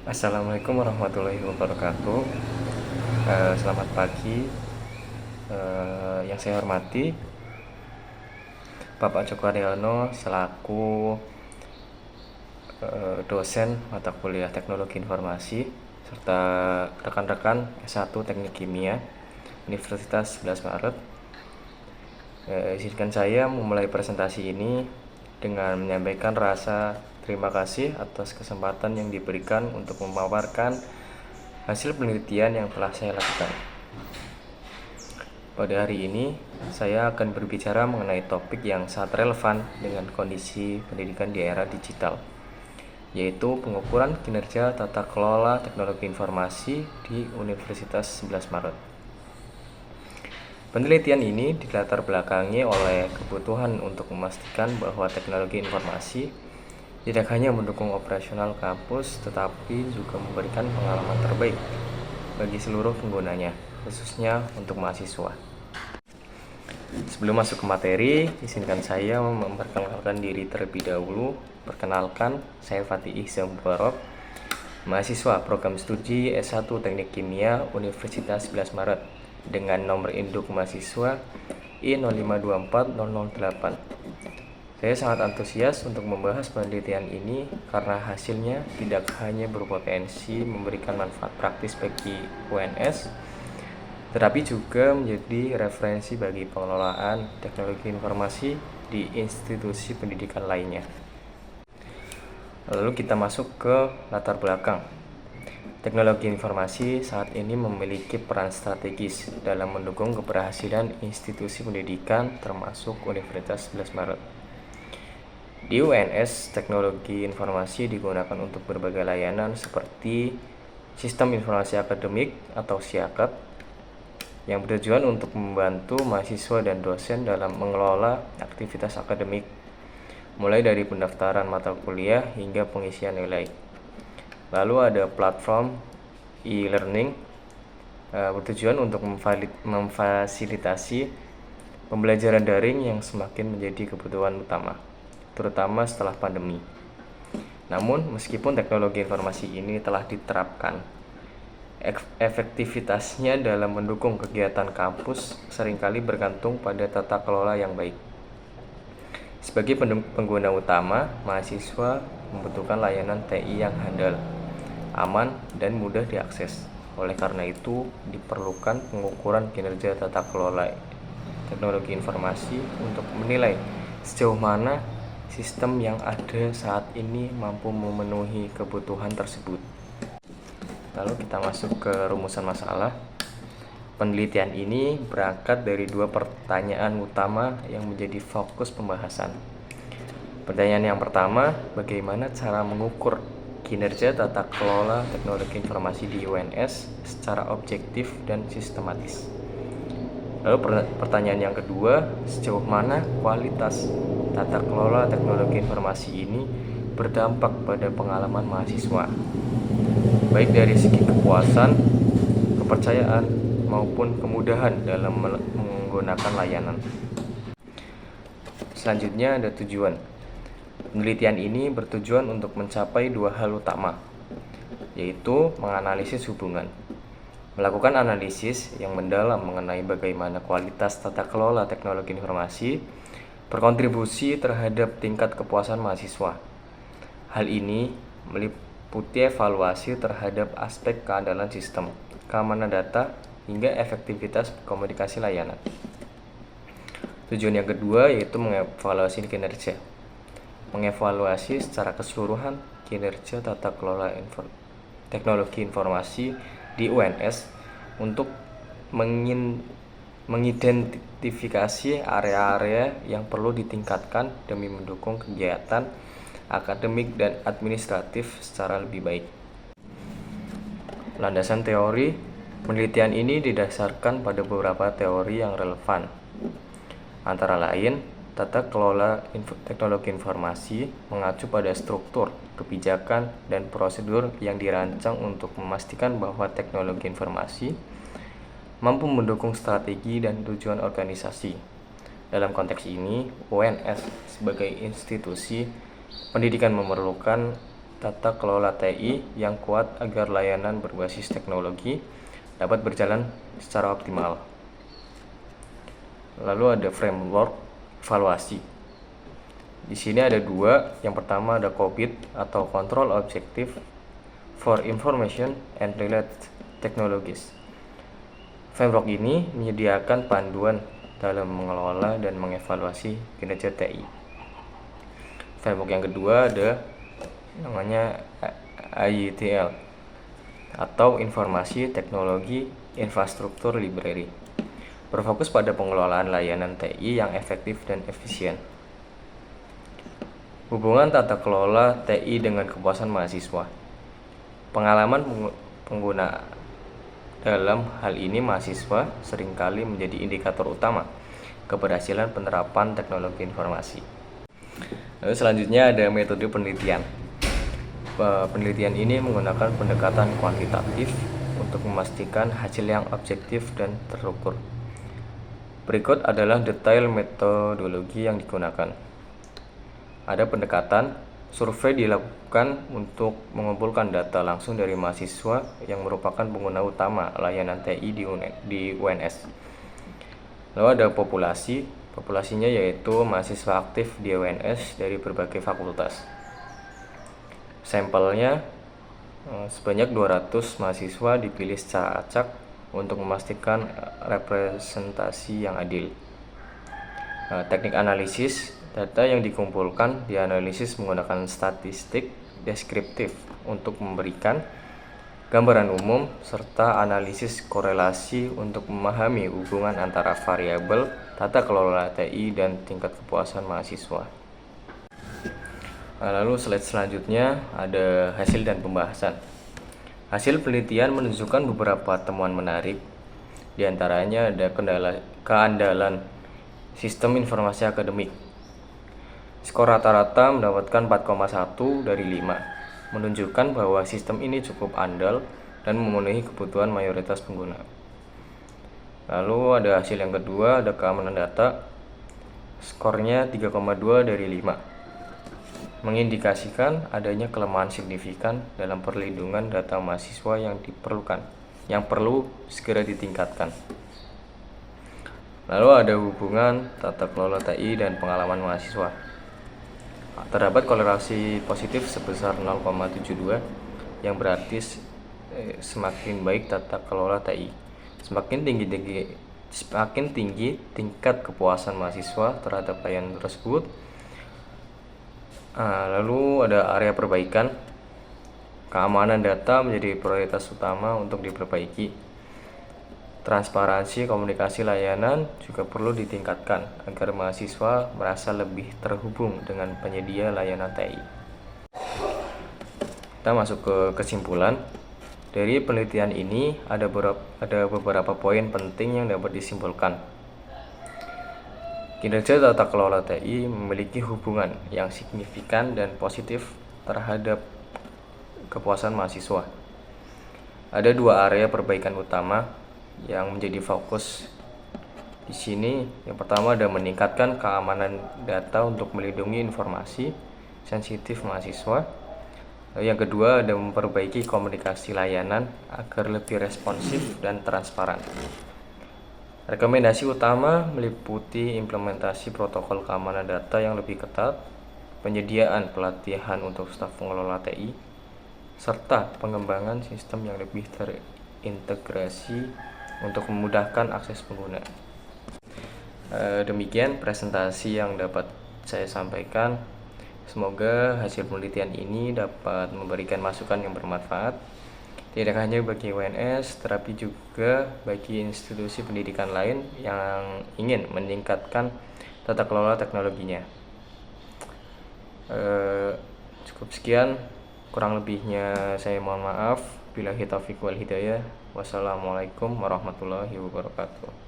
Assalamualaikum warahmatullahi wabarakatuh. Selamat pagi. Yang saya hormati Bapak Joko Haryono selaku dosen mata kuliah Teknologi Informasi serta rekan-rekan S1 Teknik Kimia Universitas 11 Maret. Izinkan saya memulai presentasi ini dengan menyampaikan rasa terima kasih atas kesempatan yang diberikan untuk memaparkan hasil penelitian yang telah saya lakukan. Pada hari ini, saya akan berbicara mengenai topik yang sangat relevan dengan kondisi pendidikan di era digital, yaitu pengukuran kinerja tata kelola teknologi informasi di Universitas 11 Maret. Penelitian ini dilatar belakangi oleh kebutuhan untuk memastikan bahwa teknologi informasi tidak hanya mendukung operasional kampus, tetapi juga memberikan pengalaman terbaik bagi seluruh penggunanya, khususnya untuk mahasiswa. Sebelum masuk ke materi, izinkan saya memperkenalkan diri terlebih dahulu. Perkenalkan, saya Fatih Ihsan Mubarok, mahasiswa program studi S1 Teknik Kimia Universitas 11 Maret dengan nomor induk mahasiswa I0524008. Saya sangat antusias untuk membahas penelitian ini karena hasilnya tidak hanya berpotensi memberikan manfaat praktis bagi UNS, tetapi juga menjadi referensi bagi pengelolaan teknologi informasi di institusi pendidikan lainnya. Lalu kita masuk ke latar belakang. Teknologi informasi saat ini memiliki peran strategis dalam mendukung keberhasilan institusi pendidikan termasuk Universitas 11 Maret. Di UNS, teknologi informasi digunakan untuk berbagai layanan seperti Sistem Informasi Akademik atau SIAKAT yang bertujuan untuk membantu mahasiswa dan dosen dalam mengelola aktivitas akademik, mulai dari pendaftaran mata kuliah hingga pengisian nilai. Lalu ada platform e-learning bertujuan untuk memfasilitasi pembelajaran daring yang semakin menjadi kebutuhan utama, terutama setelah pandemi. Namun, meskipun teknologi informasi ini telah diterapkan, efektivitasnya dalam mendukung kegiatan kampus seringkali bergantung pada tata kelola yang baik. Sebagai pengguna utama, mahasiswa membutuhkan layanan TI yang handal, aman, dan mudah diakses. Oleh karena itu, diperlukan pengukuran kinerja tata kelola teknologi informasi untuk menilai sejauh mana sistem yang ada saat ini mampu memenuhi kebutuhan tersebut. Lalu kita masuk ke rumusan masalah. Penelitian ini berangkat dari dua pertanyaan utama yang menjadi fokus pembahasan. Pertanyaan yang pertama, bagaimana cara mengukur kinerja tata kelola teknologi informasi di UNS secara objektif dan sistematis. Lalu pertanyaan yang kedua, sejauh mana kualitas tata kelola teknologi informasi ini berdampak pada pengalaman mahasiswa, baik dari segi kepuasan, kepercayaan, maupun kemudahan dalam menggunakan layanan. Selanjutnya ada tujuan. Penelitian ini bertujuan untuk mencapai dua hal utama, yaitu menganalisis hubungan, melakukan analisis yang mendalam mengenai bagaimana kualitas tata kelola teknologi informasi berkontribusi terhadap tingkat kepuasan mahasiswa. Hal ini meliputi evaluasi terhadap aspek keandalan sistem, keamanan data, hingga efektivitas komunikasi layanan. Tujuan yang kedua yaitu mengevaluasi kinerja. Mengevaluasi secara keseluruhan kinerja tata kelola teknologi informasi di UNS untuk mengidentifikasi area-area yang perlu ditingkatkan demi mendukung kegiatan akademik dan administratif secara lebih baik. Landasan teori penelitian ini didasarkan pada beberapa teori yang relevan, antara lain tata kelola teknologi informasi mengacu pada struktur, kebijakan, dan prosedur yang dirancang untuk memastikan bahwa teknologi informasi mampu mendukung strategi dan tujuan organisasi. Dalam konteks ini, UNS sebagai institusi pendidikan memerlukan tata kelola TI yang kuat agar layanan berbasis teknologi dapat berjalan secara optimal. Lalu ada framework evaluasi. Di sini ada dua. Yang pertama ada COBIT atau Control Objective for Information and Related Technologies. Framework ini menyediakan panduan dalam mengelola dan mengevaluasi kinerja TI. Framework yang kedua ada namanya ITL atau Informasi Teknologi Infrastruktur Library, berfokus pada pengelolaan layanan TI yang efektif dan efisien. Hubungan tata kelola TI dengan kepuasan mahasiswa. Pengalaman pengguna dalam hal ini mahasiswa seringkali menjadi indikator utama keberhasilan penerapan teknologi informasi. Lalu selanjutnya ada metode penelitian. Penelitian ini menggunakan pendekatan kuantitatif untuk memastikan hasil yang objektif dan terukur. Berikut adalah detail metodologi yang digunakan. Ada pendekatan survei dilakukan untuk mengumpulkan data langsung dari mahasiswa yang merupakan pengguna utama layanan TI di UNS. Lalu ada populasinya yaitu mahasiswa aktif di UNS dari berbagai fakultas. Sampelnya sebanyak 200 mahasiswa dipilih secara acak untuk memastikan representasi yang adil. Teknik analisis, data yang dikumpulkan dianalisis menggunakan statistik deskriptif untuk memberikan gambaran umum serta analisis korelasi untuk memahami hubungan antara variabel tata kelola TI dan tingkat kepuasan mahasiswa. Lalu slide selanjutnya ada hasil dan pembahasan. Hasil penelitian menunjukkan beberapa temuan menarik. Di antaranya ada keandalan sistem informasi akademik. Skor rata-rata mendapatkan 4,1 dari 5. Menunjukkan bahwa sistem ini cukup andal dan memenuhi kebutuhan mayoritas pengguna. Lalu ada hasil yang kedua, ada keamanan data. Skornya 3,2 dari 5. Mengindikasikan adanya kelemahan signifikan dalam perlindungan data mahasiswa yang perlu segera ditingkatkan. Lalu ada hubungan tata kelola TI dan pengalaman mahasiswa. Terdapat korelasi positif sebesar 0,72 yang berarti semakin baik tata kelola TI, semakin tinggi tingkat kepuasan mahasiswa terhadap layanan tersebut. Lalu ada area perbaikan. Keamanan data menjadi prioritas utama untuk diperbaiki. Transparansi komunikasi layanan juga perlu ditingkatkan agar mahasiswa merasa lebih terhubung dengan penyedia layanan TI. Kita masuk ke kesimpulan. Dari penelitian ini ada beberapa poin penting yang dapat disimpulkan. Kinerja tata kelola TI memiliki hubungan yang signifikan dan positif terhadap kepuasan mahasiswa. Ada dua area perbaikan utama yang menjadi fokus di sini. Yang pertama ada meningkatkan keamanan data untuk melindungi informasi sensitif mahasiswa. Yang kedua ada memperbaiki komunikasi layanan agar lebih responsif dan transparan. Rekomendasi utama meliputi implementasi protokol keamanan data yang lebih ketat, penyediaan pelatihan untuk staf pengelola TI, serta pengembangan sistem yang lebih terintegrasi untuk memudahkan akses pengguna. Demikian presentasi yang dapat saya sampaikan. Semoga hasil penelitian ini dapat memberikan masukan yang bermanfaat, tidak hanya bagi UNS, tetapi juga bagi institusi pendidikan lain yang ingin meningkatkan tata kelola teknologinya. Cukup sekian, kurang lebihnya saya mohon maaf. Billahi taufiq wal hidayah. Wassalamualaikum warahmatullahi wabarakatuh.